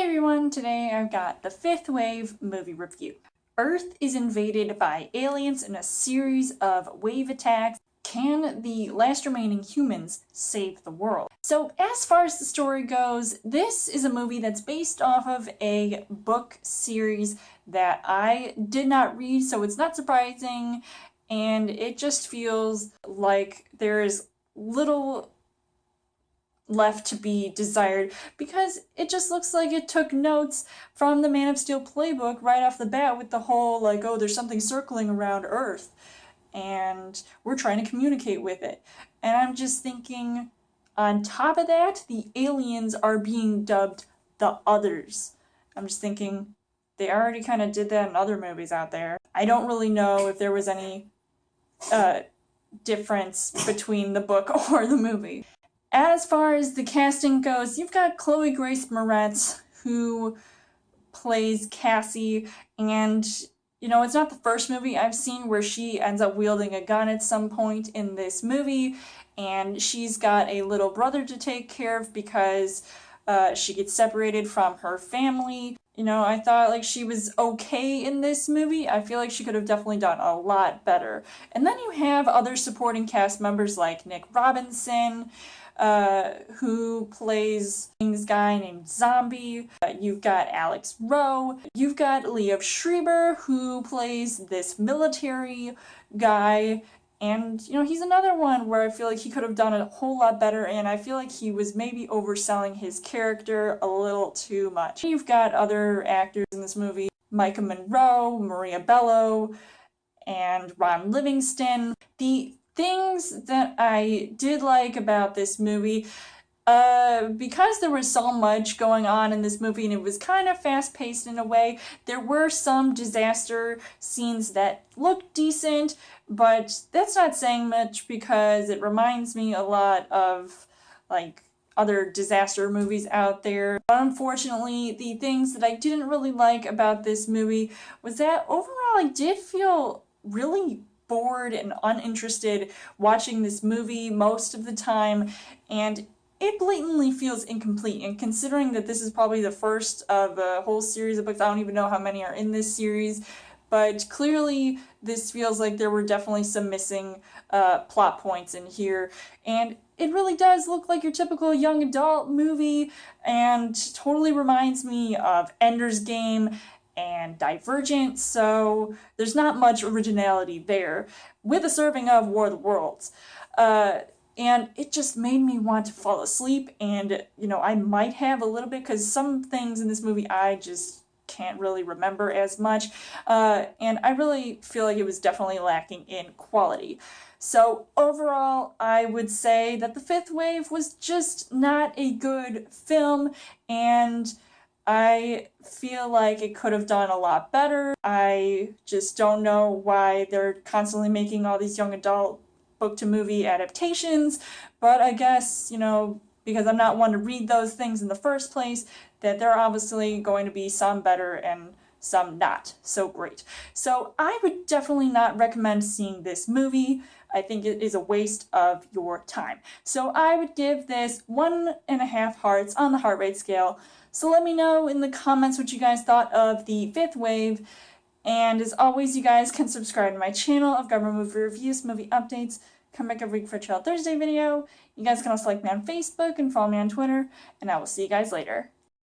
Hey everyone, today I've got the Fifth Wave movie review. Earth is invaded by aliens in a series of wave attacks. Can the last remaining humans save the world? So as far as the story goes, this is a movie that's based off of a book series that I did not read, so it's not surprising, and it just feels like there is little left to be desired because it just looks like it took notes from the Man of Steel playbook right off the bat with the whole like, oh, there's something circling around Earth and we're trying to communicate with it. And I'm just thinking, on top of that, the aliens are being dubbed the Others. I'm just thinking, they already kind of did that in other movies out there. I don't really know if there was any difference between the book or the movie. As far as the casting goes, you've got Chloe Grace Moretz, who plays Cassie, and, you know, it's not the first movie I've seen where she ends up wielding a gun at some point in this movie, and she's got a little brother to take care of because she gets separated from her family. You know, I thought, like, she was okay in this movie. I feel like she could have definitely done a lot better. And then you have other supporting cast members like Nick Robinson, who plays this guy named Zombie. You've got Alex Rowe. You've got Liev Schreiber, who plays this military guy. And, you know, he's another one where I feel like he could have done a whole lot better, and I feel like he was maybe overselling his character a little too much. You've got other actors in this movie, Micah Monroe, Maria Bello, and Ron Livingston. The things that I did like about this movie, because there was so much going on in this movie and it was kind of fast-paced in a way, there were some disaster scenes that looked decent, but that's not saying much because it reminds me a lot of, like, other disaster movies out there. But unfortunately, the things that I didn't really like about this movie was that overall I did feel really bored and uninterested watching this movie most of the time, and it blatantly feels incomplete. And considering that this is probably the first of a whole series of books, I don't even know how many are in this series, but clearly this feels like there were definitely some missing plot points in here, and it really does look like your typical young adult movie and totally reminds me of Ender's Game and Divergent, so there's not much originality there, with a serving of War of the Worlds. And it just made me want to fall asleep, and, you know, I might have a little bit, because some things in this movie I just can't really remember as much, and I really feel like it was definitely lacking in quality. So overall, I would say that The Fifth Wave was just not a good film, and I feel like it could have done a lot better. I just don't know why they're constantly making all these young adult book-to-movie adaptations, but I guess, you know, because I'm not one to read those things in the first place, that there are obviously going to be some better and some not so great. So I would definitely not recommend seeing this movie. I think it is a waste of your time. So I would give this 1.5 hearts on the heart rate scale. So let me know in the comments what you guys thought of The Fifth Wave. And as always, you guys can subscribe to my channel. I've got more movie reviews, movie updates. Come back every week for a Chill Thursday video. You guys can also like me on Facebook and follow me on Twitter. And I will see you guys later.